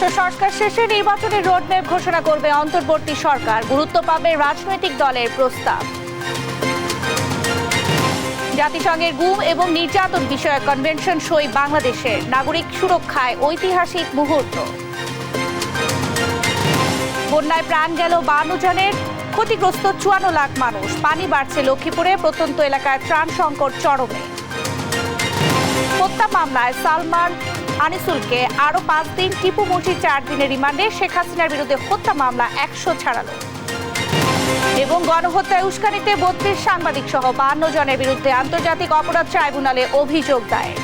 রাষ্ট্র সংস্কার শেষে নির্বাচনের রোডম্যাপ ঘোষণা করবে অন্তর্বর্তী সরকার, গুরুত্ব পাবে রাজনৈতিক দলের প্রস্তাব। জাতিসংঘের গুম এবং নির্যাতন বিষয়ক কনভেনশন সই বাংলাদেশের, নাগরিক সুরক্ষায় ঐতিহাসিক মুহূর্ত। বন্যায় প্রাণ গেল 52 জনের, ক্ষতিগ্রস্ত 54 লাখ মানুষ। পানি বাড়ছে লক্ষ্মীপুরে, প্রত্যন্ত এলাকায় ত্রাণ সংকট চরমে। হত্যা মামলায় সালমান আনিসুলকে আরো 5 দিন, টিপু মুর্শিদ 4 দিনের রিমান্ডে। শেখ হাসিনার বিরুদ্ধে হত্যা মামলা 100 ছাড়ালো। এবং গণহত্যায় উস্কানিতে 32 সাংবাদিক সহ 52 জনের বিরুদ্ধে আন্তর্জাতিক অপরাধ ট্রাইব্যুনালে অভিযোগ দায়ের।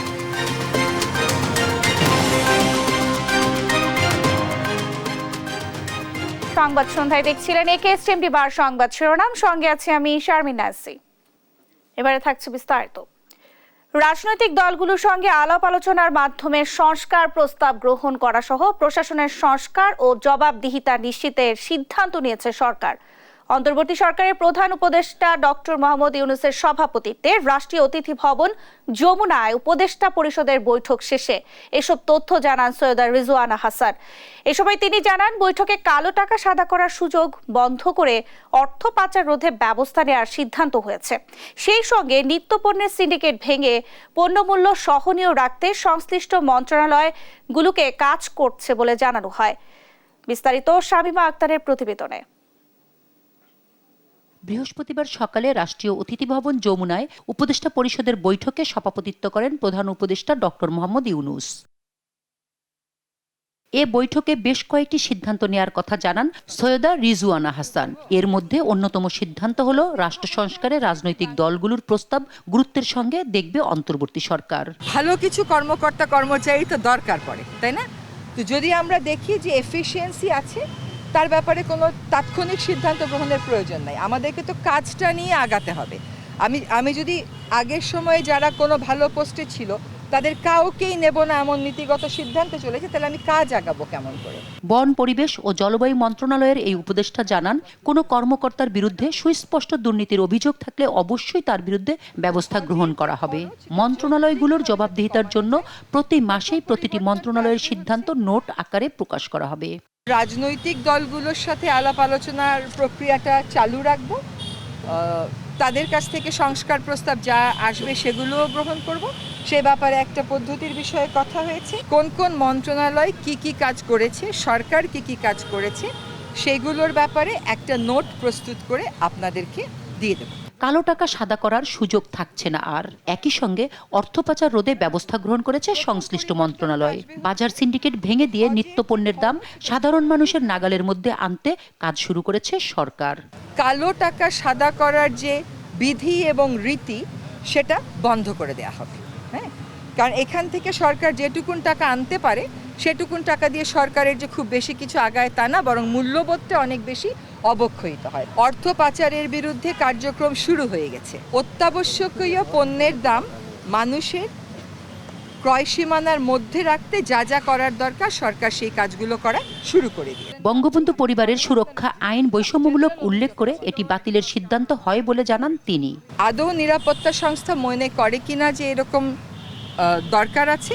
সংবাদ সন্ধ্যায় দেখছিলেন একেএসটিএমটি বার সংবাদ শিরোনাম, সঙ্গে আছে আমি শারমিন নাসি। এবারে থাকছে বিস্তারিত। রাজনৈতিক দলগুলোর সঙ্গে আলাপ আলোচনার মাধ্যমে সংস্কার প্রস্তাব গ্রহণ করা সহ প্রশাসনের সংস্কার ও জবাবদিহিতা নিশ্চিতের সিদ্ধান্ত নিয়েছে সরকার। অন্তর্বর্তী সরকারের প্রধান উপদেষ্টা ডক্টর মোহাম্মদ ইউনূসের সভাপতিত্বে রাষ্ট্রীয় অতিথি ভবন যমুনায় উপদেষ্টা পরিষদের বৈঠক শেষে এসব তথ্য জানান সৈয়দা রিজওয়ানা হাসান। এ সময় তিনি জানান, বৈঠকে কালো টাকা সাদা করার সুযোগ বন্ধ করে অর্থ পাচার রোধে ব্যবস্থা নেওয়ার সিদ্ধান্ত হয়েছে। সেই সঙ্গে নিত্যপণ্যের সিন্ডিকেট ভেঙে পণ্যমূল্য সহনীয় রাখতে সংশ্লিষ্ট মন্ত্রণালয়গুলোকে কাজ করছে বলে জানানো হয়। বিস্তারিত শামিমা আক্তারের প্রতিবেদনে। বৃহস্পতিবার সকালে রাষ্ট্রীয় অতিথি ভবন যমুনায় উপদেষ্টা পরিষদের বৈঠকে সভাপতিত্ব করেন প্রধান উপদেষ্টা ডক্টর মোহাম্মদ ইউনূস। এ বৈঠকে বেশ কয়েকটি সিদ্ধান্ত নেয়ার কথা জানান সৈয়দা রিজওয়ানা হাসান। এর মধ্যে অন্যতম সিদ্ধান্ত হল রাষ্ট্র সংস্কারে রাজনৈতিক দলগুলোর প্রস্তাব গুরুত্বের সঙ্গে দেখবে অন্তর্বর্তী সরকার। ভালো কিছু কর্মকর্তা কর্মচারী তো দরকার পড়ে, তাই না? তো যদি আমরা দেখি যে এফিসিয়েন্সি আছে, তার ব্যাপারে কোনো তাৎক্ষণিক সিদ্ধান্ত গ্রহণের প্রয়োজন নাই। আমাদেরকে তো কাজটা নিয়ে আগাতে হবে। আমি যদি আগের সময়ে যারা কোনো ভালো পোস্টে ছিল তাদের কাউকেই নেব না এমন নীতিগত সিদ্ধান্তে চলেছে, তাহলে আমি কাজ আগাবো কেমন করে? বন, পরিবেশ ও জলবায়ু মন্ত্রণালয়ের এই উপদেষ্টা জানান, কোনো কর্মকর্তার বিরুদ্ধে সুস্পষ্ট দুর্নীতির অভিযোগ থাকলে অবশ্যই তার বিরুদ্ধে ব্যবস্থা গ্রহণ করা হবে। মন্ত্রণালয়গুলোর জবাবদিহিতার জন্য প্রতি মাসেই প্রতিটি মন্ত্রণালয়ের সিদ্ধান্ত নোট আকারে প্রকাশ করা হবে। রাজনৈতিক দলগুলোর সাথে আলাপ আলোচনার প্রক্রিয়াটা চালু রাখবো। তাদের কাছ থেকে সংস্কার প্রস্তাব যা আসবে সেগুলোও গ্রহণ করব। সে ব্যাপারে একটা পদ্ধতির বিষয়ে কথা হয়েছে। কোন কোন মন্ত্রণালয় কি কি কাজ করেছে, সরকার কি কি কাজ করেছে, সেগুলোর ব্যাপারে একটা নোট প্রস্তুত করে আপনাদেরকে দিয়ে দেব। কালো টাকা সাদা করার সুযোগ থাকছে না আর। একই সঙ্গে অর্থ পাচার রোধে ব্যবস্থা গ্রহণ করেছে সংশ্লিষ্ট মন্ত্রণালয়। বাজার সিন্ডিকেট ভেঙে দিয়ে নিত্যপণ্যের দাম সাধারণ মানুষের নাগালের মধ্যে আনতে কাজ শুরু করেছে সরকার। কালো টাকা সাদা করার যে বিধি এবং রীতি, সেটা বন্ধ করে দেওয়া হবে। হ্যাঁ, কারণ এখান থেকে সরকার যেটুকুন টাকা আনতে পারে সেটুকুন টাকা দিয়ে সরকারের যে খুব বেশি কিছু আগায় তা না, বরং মূল্যবোধটা অনেক বেশি অবক্ষয়িত হয়। অর্থ পাচারের বিরুদ্ধে কার্যক্রম শুরু হয়ে গেছে। অত্যাবশ্যকীয় পণ্যের দাম মানুষের ক্রয় সীমানার মধ্যে রাখতে যা যা করার দরকার সরকার সেই কাজগুলো করা শুরু করে দিয়ে। বঙ্গবন্ধু পরিবারের সুরক্ষা আইন বৈষম্যমূলক উল্লেখ করে এটি বাতিলের সিদ্ধান্ত হয় বলে জানান তিনি। আদৌ নিরাপত্তা সংস্থা মনে করে কিনা যে এরকম দরকার আছে,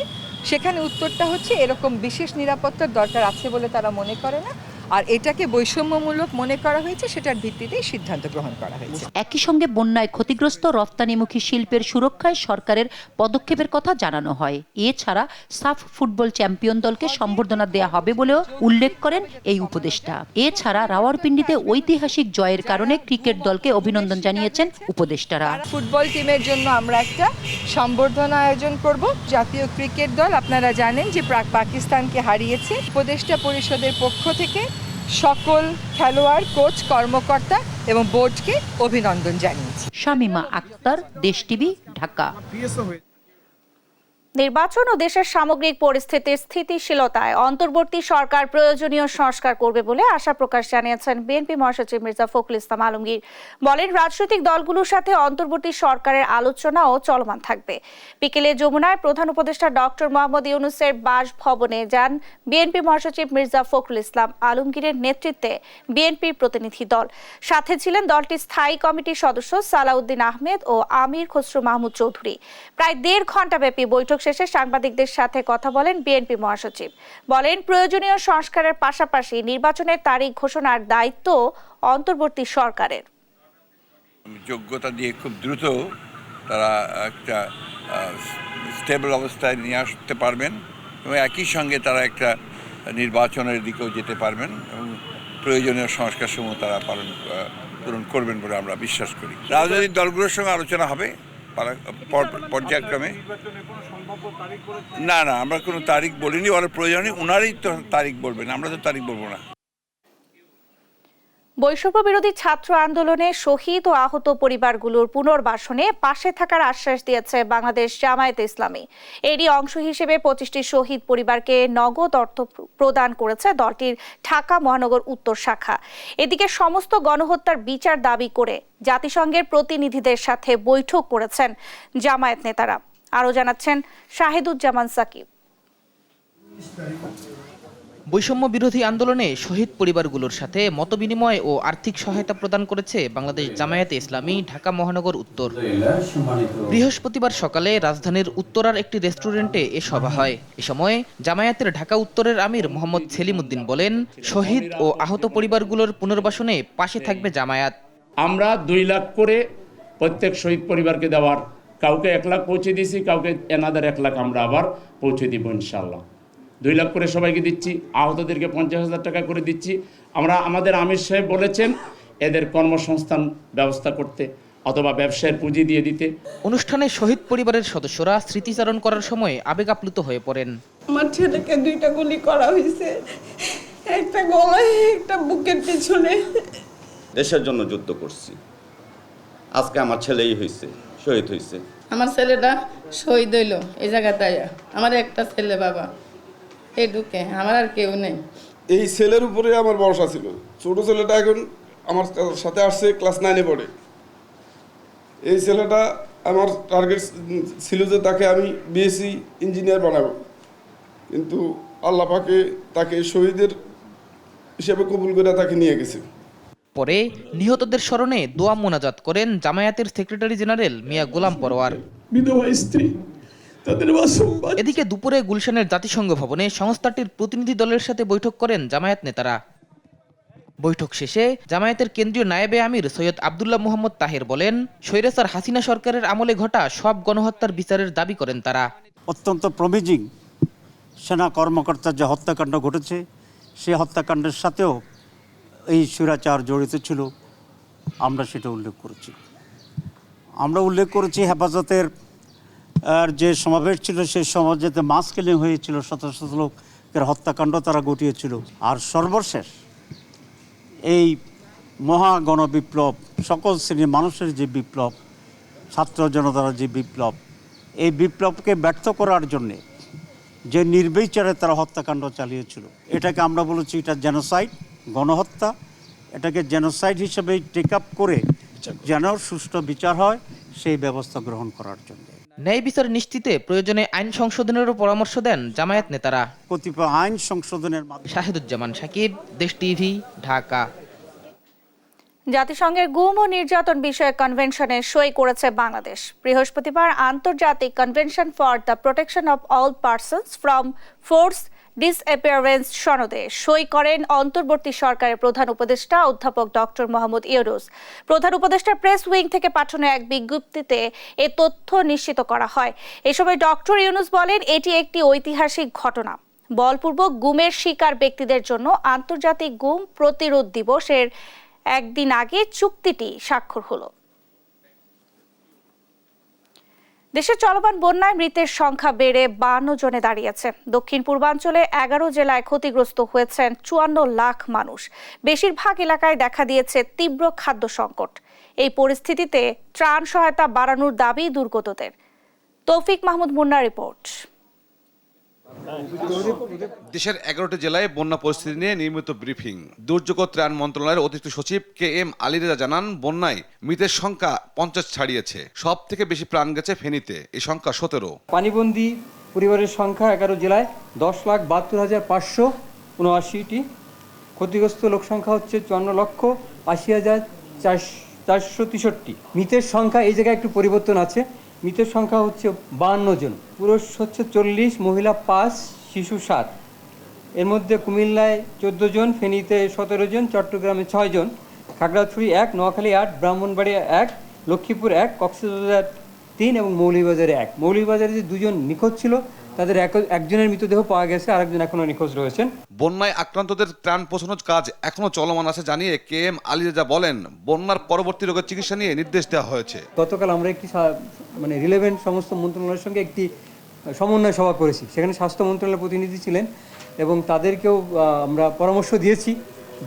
সেখানে উত্তরটা হচ্ছে এরকম বিশেষ নিরাপত্তার দরকার আছে বলে তারা মনে করে না, আর এটাকে বৈষম্যমূলক মনে করা হয়েছে, সেটার ভিত্তিতেই সিদ্ধান্ত গ্রহণ করা হয়েছে। একই সঙ্গে বন্যায় ক্ষতিগ্রস্ত রপ্তানিমুখী শিল্পের সুরক্ষায় সরকারের পদক্ষেপের কথা জানানো হয়। এছাড়া সাফ ফুটবল চ্যাম্পিয়ন দলকে সম্বর্ধনা দেয়া হবে বলেও উল্লেখ করেন এই উপদেষ্টা। এছাড়া রাওয়ালপিন্ডিতে ঐতিহাসিক জয়ের কারণে ক্রিকেট দলকে অভিনন্দন জানিয়েছেন উপদেষ্টারা। ফুটবল টিমের জন্য আমরা একটা সম্বর্ধনা আয়োজন করব। জাতীয় ক্রিকেট দল আপনারা জানেন যে পাকিস্তানকে হারিয়েছে। উপদেষ্টা পরিষদের পক্ষ থেকে সকল খেলোয়াড়, কোচ, কর্মকর্তা এবং বোর্ডকে অভিনন্দন জানিয়েছি। শামিমা আক্তার, দেশ টিভি, ঢাকা। নির্বাচন ও দেশের সামগ্রিক পরিস্থিতির স্থিতিশীলতায় অন্তর্বর্তী সরকার প্রয়োজনীয় সংস্কার করবে বলে আশা প্রকাশ জানিয়েছেন বিএনপি মহাসচিব মির্জা ফখরুল ইসলাম আলমগীর। বলেন, রাজনৈতিক দলগুলোর সাথে অন্তর্বর্তী সরকারের আলোচনাও চলমান থাকবে। বিকেলে যমুনায় প্রধান উপদেষ্টা ডক্টর মোহাম্মদ ইউনূসের বাসভবনে যান বিএনপি মহাসচিব মির্জা ফখরুল ইসলাম আলমগীরের নেতৃত্বে বিএনপির প্রতিনিধি দল। সাথে ছিলেন দলটির স্থায়ী কমিটির সদস্য সালাউদ্দিন আহমেদ ও আমির খসরু মাহমুদ চৌধুরী। প্রায় 1.5 ঘণ্টা ব্যাপী বৈঠক বৈঠক শেষে সাংবাদিকদের সাথে কথা বলেন বিএনপি মহাসচিব। বলেন, প্রয়োজনীয় সংস্কারের পাশাপাশি নির্বাচনের তারিখ ঘোষণার দায়িত্ব অন্তর্বর্তী সরকারের। যোগ্যতা দিয়ে খুব দ্রুত তারা একটা স্টেবল অবস্থায় নিয়ে আসতে পারবেন এবং একই সঙ্গে তারা একটা নির্বাচনের দিকেও যেতে পারবেন এবং প্রয়োজনীয় সংস্কারসমূহ তারা পূরণ করবেন বলে আমরা বিশ্বাস করি। রাজনৈতিক দলগুলোর সঙ্গে আলোচনা হবে পর্যায়ক্রমে। না, আমরা কোনো তারিখ বলিনি, ওরা প্রয়োজনীয় ওনারই তো তারিখ বলবেন, আমরা তো তারিখ বলবো না। বৈষম্য বিরোধী ছাত্র আন্দোলনে শহীদ ও আহত পরিবারগুলোর পুনর্বাসনে পাশে থাকার আশ্বাস দিয়েছে বাংলাদেশ জামায়াতে ইসলামী। এরই অংশ হিসেবে 25টি শহীদ পরিবারকে নগদ অর্থ প্রদান করেছে দলটির ঢাকা মহানগর উত্তর শাখা। এদিকে সমস্ত গণহত্যার বিচার দাবি করে জাতিসংঘের প্রতিনিধিদের সাথে বৈঠক করেছেন জামায়াত নেতারা। আরও জানাচ্ছেন শাহিদুজ্জামান সাকিব। বৈষম্য বিরোধী আন্দোলনে শহীদ পরিবারগুলোর সাথে মতবিনিময় ও আর্থিক সহায়তা প্রদান করেছে বাংলাদেশ জামায়াতে ইসলামী ঢাকা মহানগর উত্তর। বৃহস্পতিবার সকালে রাজধানীর উত্তরার একটি রেস্টুরেন্টে এ সভা হয়। এ সময় জামায়াতের ঢাকা উত্তরের আমির মোহাম্মদ সেলিম উদ্দিন বলেন, শহীদ ও আহত পরিবারগুলোর পুনর্বাসনে পাশে থাকবে জামায়াত। আমরা 2 লাখ করে প্রত্যেক শহীদ পরিবারকে দেওয়ার, কাউকে 1 লাখ পৌঁছে দিয়েছি, কাউকে এনাদের 1 লাখ আমরা আবার পৌঁছে দিব ইনশাল্লাহ। 2 লাখ করে সবাইকে দিচ্ছি, আহতদেরকে 50,000 টাকা করে দিচ্ছি। আমাদের আমির সাহেব বলেছেন এদের কর্মসংস্থান ব্যবস্থা করতে অথবা ব্যবসায়ের পুঁজি দিয়ে দিতে। অনুষ্ঠানে শহীদ পরিবারের সদস্যরা স্মৃতিচারণ করার সময় আবেগ আপ্লুত হয়ে পড়েন। আমার ছেলেকে 2টা গুলি করা হয়েছে, একটা গলায়, একটা বুকের পিছনে। দেশের জন্য যুদ্ধ করছি, আজকে আমার ছেলেই হয়েছে, শহীদ হয়েছে। আমার ছেলেটা শহীদ হইল এই জায়গাতে। আমার একটা ছেলে বাবা, এই ঢুকে আমার আর কেউ নেই। এই ছেলের উপরে আমার ভরসা ছিল। ছোট ছেলেটা এখন আমার সাথে আসছে, ক্লাস 9-এ পড়ে। এই ছেলেটা আমার টার্গেট ছিল যে তাকে আমি বিএসসি ইঞ্জিনিয়ার বানাবো, কিন্তু আল্লাহ পাকে তাকে শহীদের হিসেবে কবুল করে তাকে নিয়ে গেছে। পরে নিহতদের স্মরণে দোয়া মোনাজাত করেন জামায়াতের সেক্রেটারি জেনারেল মিয়া গোলাম পরোয়ার। বিধবা স্ত্রী, তাদের এদিকে দুপুরে গুলশানের জাতিসংঘ ভবনে সংস্থাটির প্রতিনিধি দলের সাথে বৈঠক করেন জামায়াত নেতারা। বৈঠক শেষে জামায়াতের কেন্দ্রীয় নায়েবে আমির সৈয়দ আব্দুল্লাহ মোহাম্মদ তাহের বলেন, স্বৈরাচার হাসিনা সরকারের আমলে ঘটা সব গণহত্যার বিচারের দাবি করেন তারা। অত্যন্ত প্রমিজিং সেনা কর্মকর্তার যে হত্যাকাণ্ড ঘটেছে, সেই হত্যাকাণ্ডের সাথেও এই স্বৈরাচার জড়িত ছিল, আমরা সেটা উল্লেখ করেছি। আমরা উল্লেখ করেছি হেফাজতের যে সমাবেশ ছিল, সেই সমাবেশে মাস কিলিং হয়েছিল, শত শত লোকের হত্যাকাণ্ড তারা ঘটিয়েছিল। আর সর্বশেষ এই মহা গণবিপ্লব, সকল শ্রেণীর মানুষের যে বিপ্লব, ছাত্র জনতার যে বিপ্লব, এই বিপ্লবকে ব্যর্থ করার জন্যে যে নির্বিচারে তারা হত্যাকাণ্ড চালিয়েছিল, এটাকে আমরা বলেছি এটা জেনোসাইড, গণহত্যা। এটাকে জেনোসাইড হিসেবে টেক আপ করে যেন সুষ্ঠু বিচার হয়, সেই ব্যবস্থা গ্রহণ করার জন্য ন্যায় বিচার নিশ্চিতে প্রয়োজনে আইন সংশোধনেরও পরামর্শ দেন জামায়াত নেতারা। কতিপয় আইন সংশোধনের মাধ্যমে। শাহিদুজ্জামান সাকিব, দেশ টিভি, ঢাকা। জাতিসংঘের গুম ও নির্যাতন বিষয়ক কনভেনশনে সই করেছে বাংলাদেশ। বৃহস্পতিবার আন্তর্জাতিক convention for the protection of all persons from force disappearance সনদে সই করেন অন্তর্বর্তী সরকারের প্রধান উপদেষ্টা অধ্যাপক ডক্টর মোহাম্মদ ইউনূস। প্রধান উপদেষ্টার প্রেস উইং থেকে পাঠানো এক বিজ্ঞপ্তিতে এ তথ্য নিশ্চিত করা হয়। এ সময় ডক্টর ইউনূস বলেন, এটি একটি ঐতিহাসিক ঘটনা। বলপূর্বক গুমের শিকার ব্যক্তিদের জন্য আন্তর্জাতিক গুম প্রতিরোধ দিবসের একদিন আগে চুক্তিটি স্বাক্ষর হলো। দেশে চলমান বন্যায় মৃতের সংখ্যা বেড়ে 52 জনে দাঁড়িয়েছে। দক্ষিণ পূর্বাঞ্চলে 11 জেলায় ক্ষতিগ্রস্ত হয়েছেন 54 লাখ মানুষ। বেশিরভাগ এলাকায় দেখা দিয়েছে তীব্র খাদ্য সংকট। এই পরিস্থিতিতে ত্রাণ সহায়তা বাড়ানোর দাবি দুর্গতদের। তৌফিক মাহমুদ মুন্নার রিপোর্ট। দেশের 11টি জেলায় বন্যা পরিস্থিতি নিয়ে নিয়মিত ব্রিফিং। দুর্যোগ ত্রাণ মন্ত্রণালয়ের অতিরিক্ত সচিব KM আলীরেজা জানান, বন্যায় মৃতের সংখ্যা 50 ছাড়িয়েছে। সব থেকে বেশি প্রাণ গেছে ফেনীতে, এই সংখ্যা 17। পানিবন্দী পরিবারের সংখ্যা 11 জেলায় 10,72,579টি। ক্ষতিগ্রস্ত লোক সংখ্যা হচ্ছে 54,80,463। মৃতের সংখ্যা এই জায়গায় একটু পরিবর্তন আছে। মৃতের সংখ্যা হচ্ছে 52 জন। পুরুষ হচ্ছে 40, মহিলা 5, শিশু 7। এর মধ্যে কুমিল্লায় 14 জন, ফেনীতে 17 জন, চট্টগ্রামে 6 জন, খাগড়াছড়ি 1, নোয়াখালী 8, ব্রাহ্মণবাড়িয়া 1, লক্ষ্মীপুর 1, কক্সবাজার 3 এবং মৌলভীবাজারে 1। মৌলভীবাজারে যে 2 জন নিখোঁজ ছিল তাদের একজনের মৃতদেহ পাওয়া গেছে, আরেকজন এখনো নিখোঁজ রয়েছেন। বন্যায় আক্রান্তদের ত্রাণ পৌঁছানোর কাজ এখনো চলমান আছে জানিয়ে KM আলী রেজা বলেন, বন্যার পরবর্তী রোগের চিকিৎসা নিয়ে নির্দেশ দেওয়া হয়েছে। গতকাল আমরা একটি রিলেভেন্ট সমস্ত মন্ত্রণালয়ের সঙ্গে একটি সমন্বয় সভা করেছি। সেখানে স্বাস্থ্য মন্ত্রণালয়ের প্রতিনিধি ছিলেন এবং তাদেরকেও আমরা পরামর্শ দিয়েছি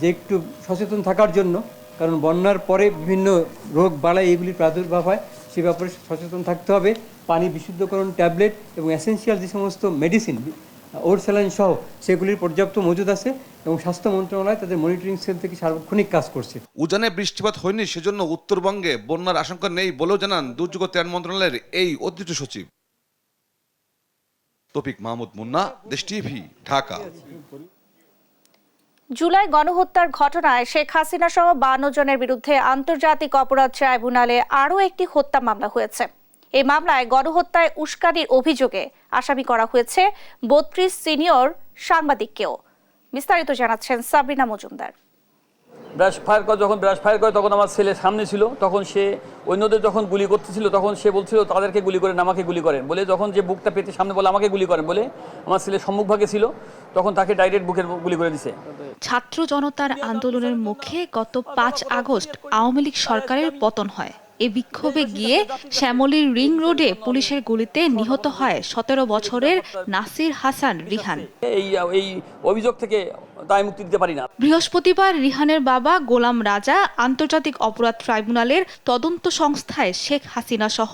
যে একটু সচেতন থাকার জন্য, কারণ বন্যার পরে বিভিন্ন রোগ বালাই এগুলির প্রাদুর্ভাব হয়, সে ব্যাপারে সচেতন থাকতে হবে। পানি বিশুদ্ধকরণ ট্যাবলেট এবং এসেনশিয়াল যে সমস্ত মেডিসিন, ওর স্যালাইন সহ সেগুলির পর্যাপ্ত মজুদ আছে এবং স্বাস্থ্য মন্ত্রণালয় তাদের মনিটরিং সেল থেকে সার্বক্ষণিক কাজ করছে। উজানে বৃষ্টিপাত হয়নি, সেজন্য উত্তরবঙ্গে বন্যার আশঙ্কা নেই বলেও জানান দুর্যোগ ত্রাণ মন্ত্রণালয়ের এই অতিরিক্ত সচিব। তৌফিক মাহমুদ মুন্না, দেশ টিভি, ঢাকা। জুলাই গণহত্যার ঘটনায় শেখ হাসিনা সহ 52 জনের বিরুদ্ধে আন্তর্জাতিক অপরাধ ট্রাইব্যুনালে আরও একটি হত্যা মামলা হয়েছে। এই মামলায় গণহত্যায় উস্কানির অভিযোগে আসামি করা হয়েছে 32 সিনিয়র সাংবাদিককেও। বিস্তারিত জানাচ্ছেন সাবরিনা মজুমদার। ব্রাশ ফায়ার করে তখন আমার ছেলে সামনে ছিল, তখন সে অন্যদের যখন গুলি করতেছিল তখন সে বলছিল তাদেরকে গুলি করেন, আমাকে গুলি করেন বলে, যখন যে বুকটা পেতে সামনে বলে আমাকে গুলি করেন বলে, আমার ছেলে সম্মুখভাগে ছিল, তখন তাকে ডাইরেক্ট বুকের গুলি করে দিছে। ছাত্র জনতার আন্দোলনের মুখে গত 5 আগস্ট আওয়ামী লীগ সরকারের পতন হয়। এ বিক্ষোভে গিয়ে শ্যামলীর রিং রোডে পুলিশের গুলিতে নিহত হয় 17 বছরের নাসির হাসান রিহান। এই অভিযোগ থেকে দায় মুক্তি দিতে পারি না। বৃহস্পতিবার রিহানের বাবা গোলাম রাজা আন্তর্জাতিক অপরাধ ট্রাইব্যুনালের তদন্ত সংস্থায় শেখ হাসিনা সহ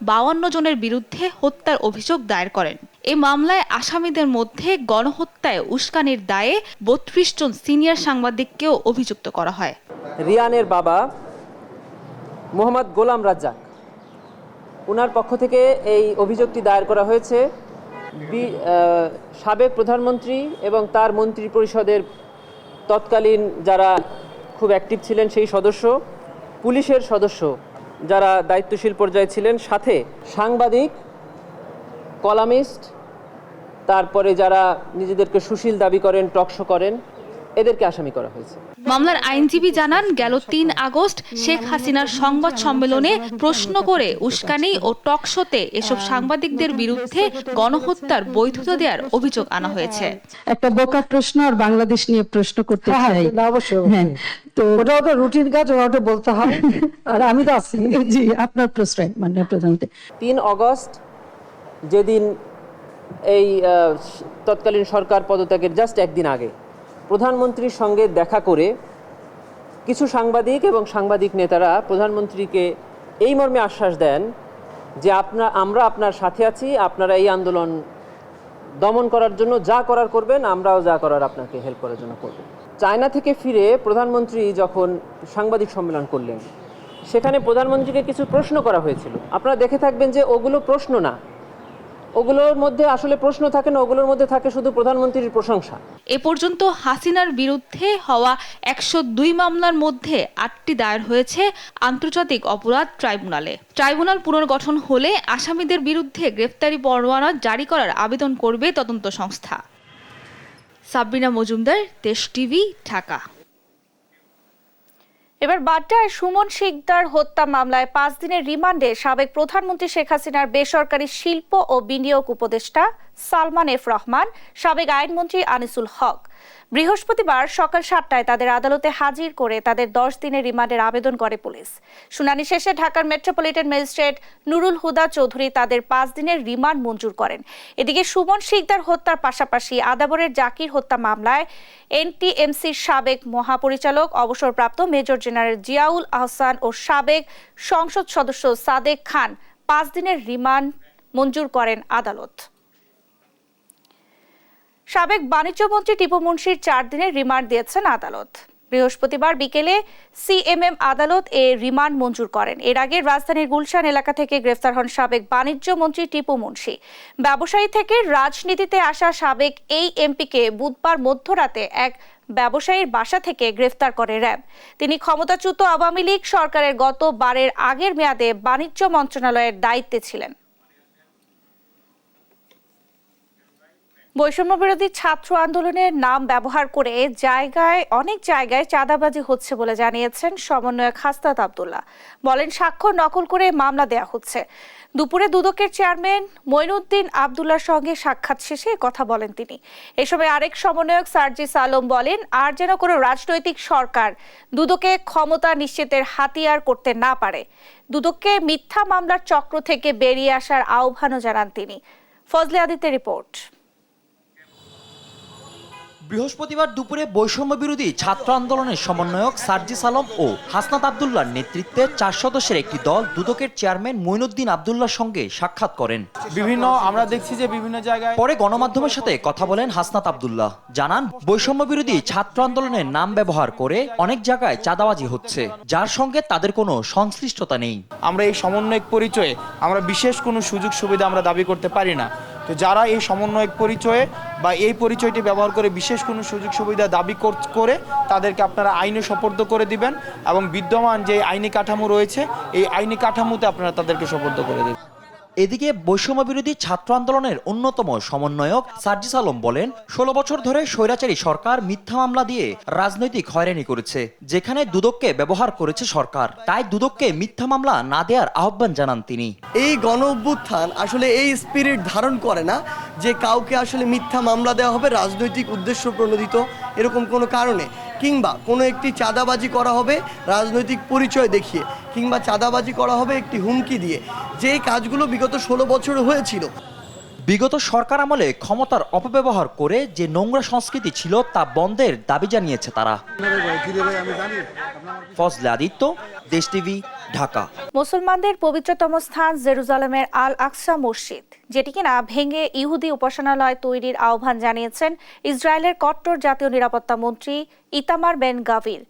52 জনের বিরুদ্ধে হত্যার অভিযোগ দায়ের করেন। এই মামলায় আসামিদের মধ্যে গণহত্যায় উস্কানির দায়ে 32 জন সিনিয়র সাংবাদিককেও অভিযুক্ত করা হয়। রিয়ানের বাবা মোহাম্মদ গোলাম রাজ্জাক, ওনার পক্ষ থেকে এই অভিযোগটি দায়ের করা হয়েছে সাবেক প্রধানমন্ত্রী এবং তার মন্ত্রী পরিষদের তৎকালীন যারা খুব অ্যাক্টিভ ছিলেন সেই সদস্য, পুলিশের সদস্য যারা দায়িত্বশীল পর্যায়ে ছিলেন, সাথে সাংবাদিক, কলামিস্ট, তারপরে যারা নিজেদেরকে সুশীল দাবি করেন, টকশো করেন, এদেরকে আসামি করা হয়েছে। মামলার আইনজীবী জানান, গেল 3 আগস্ট শেখ হাসিনার সংবাদ সম্মেলনে প্রশ্ন করে উস্কানি ও টকশোতে এসব সাংবাদিকদের বিরুদ্ধে গণহত্যার বৈধতা দেওয়ার অভিযোগ আনা হয়েছে। একটা বোকা প্রশ্ন আর বাংলাদেশ নিয়ে প্রশ্ন করতে চাই। অবশ্যই, হ্যাঁ, তো ওটাও তো রুটিন কাজ, ওটা বলতে হয়। আর আমি তো আছি। জি, আপনার প্রশ্রয় মাননীয় প্রধানমন্ত্রী। 3 আগস্ট যেদিন এই তৎকালীন সরকার পদত্যাগের জাস্ট একদিন আগে প্রধানমন্ত্রীর সঙ্গে দেখা করে কিছু সাংবাদিক এবং সাংবাদিক নেতারা প্রধানমন্ত্রীকে এই মর্মে আশ্বাস দেন যে আমরা আপনার সাথে আছি, আপনারা এই আন্দোলন দমন করার জন্য যা করার করবেন, আমরাও যা করার আপনাকে হেল্প করার জন্য করব। চায়না থেকে ফিরে প্রধানমন্ত্রী যখন সাংবাদিক সম্মেলন করলেন, সেখানে প্রধানমন্ত্রীকে কিছু প্রশ্ন করা হয়েছিল। আপনারা দেখে থাকবেন যে ওগুলো প্রশ্ন না, ওগুলোর মধ্যে আসলে প্রশ্ন থাকে না, ওগুলোর মধ্যে থাকে শুধু প্রধানমন্ত্রীর প্রশংসা। এ পর্যন্ত হাসিনার বিরুদ্ধে হওয়া 102 মামলার মধ্যে 8টি দায়ের হয়েছে আন্তর্জাতিক অপরাধ ট্রাইব্যুনালে। ট্রাইব্যুনাল পুনর্গঠন হলে আসামিদের বিরুদ্ধে গ্রেফতারি পরোয়ানা জারি করার আবেদন করবে তদন্ত সংস্থা। সাবরিনা মজুমদার, দেশ টিভি, ঢাকা। এবার বাড্ডায় সুমন শিকদার হত্যা মামলায় 5 দিনের রিমান্ডে সাবেক প্রধানমন্ত্রী শেখ হাসিনার বেসরকারি শিল্প ও বিনিয়োগ উপদেষ্টা সালমান এফ রহমান, সাবেক আইনমন্ত্রী আনিসুল হক বৃহস্পতিবার সকাল 7টায় তাদের আদালতে হাজির করে তাদের 10 দিনের রিমান্ডের আবেদন করে পুলিশ। শুনানি শেষে ঢাকার মেট্রোপলিটন ম্যাজিস্ট্রেট নুরুল হুদা চৌধুরী তাদের 5 দিনের রিমান্ড মঞ্জুর করেন। এদিকে সুমন শিকদার হত্যার পাশাপাশি আদাবরের জাকির হত্যা মামলায় এনটিএমসির সাবেক মহাপরিচালক অবসরপ্রাপ্ত মেজর জেনারেল জিয়াউল আহসান ও সাবেক সংসদ সদস্য সাদেক খান 5 দিনের রিমান্ড মঞ্জুর করেন আদালত। সাবেক বাণিজ্যমন্ত্রী টিপু মুন্সির 4 দিনের রিমান্ড দিয়েছেন আদালত। বৃহস্পতিবার বিকেলে সিএমএম আদালত এ রিমান্ড মঞ্জুর করেন। এর আগে রাজধানীর গুলশান এলাকা থেকে গ্রেফতার হন সাবেক বাণিজ্যমন্ত্রী টিপু মুন্সি। ব্যবসায়ী থেকে রাজনীতিতে আসা সাবেক এই এমপিকে বুধবার মধ্যরাতে এক ব্যবসায়ীর বাসা থেকে গ্রেফতার করে র্যাব। তিনি ক্ষমতাচ্যুত আওয়ামী লীগ সরকারের গতবারের আগের মেয়াদে বাণিজ্য মন্ত্রণালয়ের দায়িত্বে ছিলেন। বৈষম্য বিরোধী ছাত্র আন্দোলনের নাম ব্যবহার করে অনেক জায়গায় চাঁদাবাজি হচ্ছে বলে জানিয়েছেন সমন্বয়ক হাসনাত আব্দুল্লাহ। বলেন, স্বাক্ষর নকল করে মামলা দেয়া হচ্ছে। দুপুরে দুদকের চেয়ারম্যান মঈনুদ্দিন আব্দুল্লাহর সঙ্গে সাক্ষাৎ শেষে কথা বলেন তিনি। এ সময় আরেক সমন্বয়ক সার্জিস আলম বলেন, আর যেন কোনো রাজনৈতিক সরকার দুদকে ক্ষমতা নিশ্চিতের হাতিয়ার করতে না পারে। দুদককে মিথ্যা মামলার চক্র থেকে বেরিয়ে আসার আহ্বানও জানান তিনি। ফজলে আদিত্যের রিপোর্ট। বৃহস্পতিবার দুপুরে বৈষম্য বিরোধী ছাত্র আন্দোলনের সমন্বয়ক সার্জিস আলম ও হাসনাত আব্দুল্লাহর নেতৃত্বে 4 সদস্যের একটি দল দুদকের চেয়ারম্যান মঈনুদ্দিন আব্দুল্লাহর সঙ্গে সাক্ষাৎ করেন। আমরা দেখছি যে বিভিন্ন জায়গায় পরে গণমাধ্যমের সাথে কথা বলেন হাসনাত আব্দুল্লাহ। জানান, বৈষম্য বিরোধী ছাত্র আন্দোলনের নাম ব্যবহার করে অনেক জায়গায় চাঁদাবাজি হচ্ছে, যার সঙ্গে তাদের কোনো সংশ্লিষ্টতা নেই। আমরা এই সমন্বয়ক পরিচয়ে আমরা বিশেষ কোনো সুযোগ সুবিধা আমরা দাবি করতে পারি না। তো যারা এই সমন্বয়ক পরিচয়ে বা এই পরিচয়টি ব্যবহার করে বিশেষ কোনো সুযোগ সুবিধা দাবি করে তাদেরকে আপনারা আইনে সোপর্দ করে দিবেন এবং বিদ্যমান যে আইনি কাঠামো রয়েছে এই আইনি কাঠামোতে আপনারা তাদেরকে সোপর্দ করে দেবেন। এদিকে বৈষম্য বিরোধী ছাত্র আন্দোলনের অন্যতম সমন্বয়ক সার্জিস আলম বলেন, 16 বছর ধরে স্বৈরাচারী সরকার মিথ্যা মামলা দিয়ে রাজনৈতিক হয়রানি করেছে, যেখানে দুদককে ব্যবহার করেছে সরকার। তাই দুদককে মিথ্যা মামলা না দেওয়ার আহ্বান জানান তিনি। এই গণ অভ্যুত্থান আসলে এই স্পিরিট ধারণ করে না যে কাউকে আসলে মিথ্যা মামলা দেওয়া হবে রাজনৈতিক উদ্দেশ্য প্রণোদিত এরকম কোনো কারণে, কিংবা কোনো একটি চাঁদাবাজি করা হবে রাজনৈতিক পরিচয় দেখিয়ে, কিংবা চাঁদাবাজি করা হবে একটি হুমকি দিয়ে, যে কাজগুলো বিগত 16 বছর হয়েছিল। বিগত সরকার আমলে ক্ষমতার অপব্যবহার করে যে নোংরা সংস্কৃতি ছিল তা বন্ধের দাবি জানিয়েছে তারা। ফজলে আদিত্য, দেশ টিভি, ঢাকা। মুসলমানদের পবিত্রতম স্থান জেরুজালেমের আল আকসা মসজিদ, যেটি কিনা ভেঙে ইহুদি উপাসনালয় তৈরির আহ্বান জানিয়েছেন ইসরায়েলের কট্টর জাতীয় নিরাপত্তা মন্ত্রী ইতামার বেন গাভির।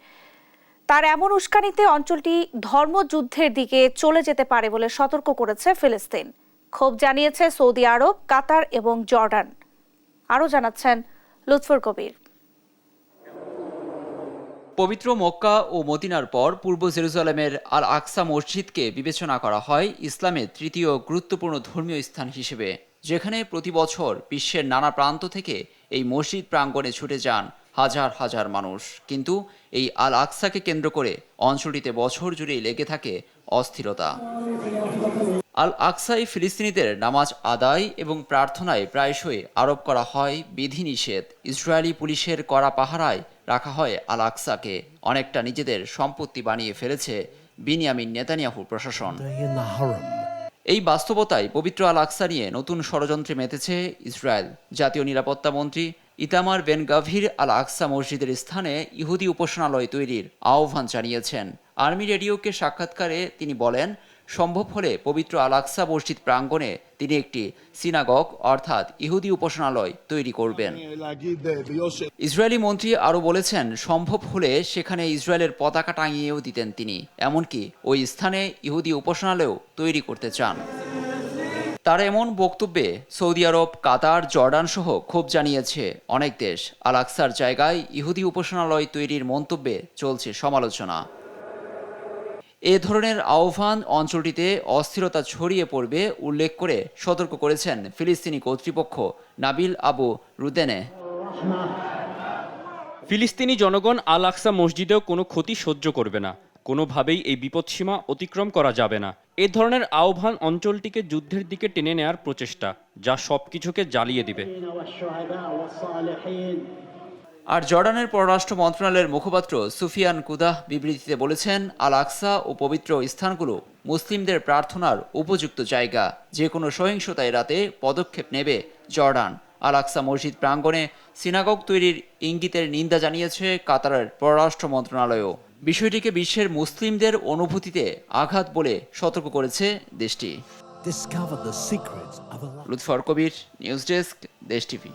তার এমন উস্কানিতে অঞ্চলটি ধর্মযুদ্ধের দিকে চলে যেতে পারে বলে সতর্ক করেছে ফিলিস্তিন। ক্ষোভ জানিয়েছে সৌদি আরব, কাতার এবং জর্ডান। আরও জানাচ্ছেন লুৎফর কবির। পবিত্র মক্কা ও মদিনার পর পূর্ব জেরুজালেমের আল আকসা মসজিদকে বিবেচনা করা হয় ইসলামের তৃতীয় গুরুত্বপূর্ণ ধর্মীয় স্থান হিসেবে, যেখানে প্রতি বছর বিশ্বের নানা প্রান্ত থেকে এই মসজিদ প্রাঙ্গণে ছুটে যান হাজার হাজার মানুষ। কিন্তু এই আল আকসাকে কেন্দ্র করে অঞ্চলটিতে বছর জুড়েই লেগে থাকে অস্থিরতা। আল আকসায় ফিলিস্তিনিদের নামাজ আদায় এবং প্রার্থনায় প্রায়শই আরোপ করা হয় বিধিনিষেধ। ইসরায়েলি পুলিশের কড়া পাহারায় রাখা হয় আল আকসাকে। অনেকটা নিজেদের সম্পত্তি বানিয়ে ফেলেছে বিনিয়ামিন নেতানিয়াহুর প্রশাসন। এই বাস্তবতায় পবিত্র আল আকসা নিয়ে নতুন ষড়যন্ত্রে মেতেছে ইসরায়েল। জাতীয় নিরাপত্তা মন্ত্রী ইতামার বেন গাভির আল আকসা মসজিদের স্থানে ইহুদি উপাসনালয় তৈরির আহ্বান জানিয়েছেন। আর্মি রেডিওকে সাক্ষাৎকারে তিনি বলেন, সম্ভব হলে পবিত্র আল আকসা মসজিদ প্রাঙ্গণে তিনি একটি সিনাগগ অর্থাৎ ইহুদি উপাসনালয় তৈরি করবেন। ইসরায়েলি মন্ত্রী আরও বলেছেন, সম্ভব হলে সেখানে ইসরায়েলের পতাকা টাঙিয়েও দিতেন তিনি। এমনকি ওই স্থানে ইহুদি উপাসনালয়ও তৈরি করতে চান। তার এমন বক্তব্যে সৌদি আরব, কাতার, জর্ডান সহ ক্ষোভ জানিয়েছে অনেক দেশ। আল আকসার জায়গায় ইহুদি উপাসনালয় তৈরির মন্তব্যে চলছে সমালোচনা। এ ধরনের আহ্বান অঞ্চলটিতে অস্থিরতা ছড়িয়ে পড়বে উল্লেখ করে সতর্ক করেছেন ফিলিস্তিনি কর্তৃপক্ষ নাবিল আবু রুদেনে। ফিলিস্তিনি জনগণ আল আকসা মসজিদেও কোনো ক্ষতি সহ্য করবে না, কোনোভাবেই এই বিপদসীমা অতিক্রম করা যাবে না। এ ধরনের আহ্বান অঞ্চলটিকে যুদ্ধের দিকে টেনে নেয়ার প্রচেষ্টা, যা সবকিছুকে জ্বালিয়ে দিবে। আর জর্ডানের পররাষ্ট্র মন্ত্রণালয়ের মুখপাত্র সুফিয়ান কুদাহ বিবৃতিতে বলেছেন, আল আকসা ও পবিত্র স্থানগুলো মুসলিমদের প্রার্থনার উপযুক্ত জায়গা। যে কোনো সহিংসতা এড়াতে পদক্ষেপ নেবে জর্ডান। আল আকসা মসজিদ প্রাঙ্গণে সিনাগগ তৈরির ইঙ্গিতের নিন্দা জানিয়েছে কাতারের পররাষ্ট্র মন্ত্রণালয়ও। বিষয়টিকে বিশ্বের মুসলিমদের অনুভূতিতে আঘাত বলে সতর্ক করেছে দেশটি। লুৎফর কবির, নিউজ ডেস্ক, দেশ টিভি।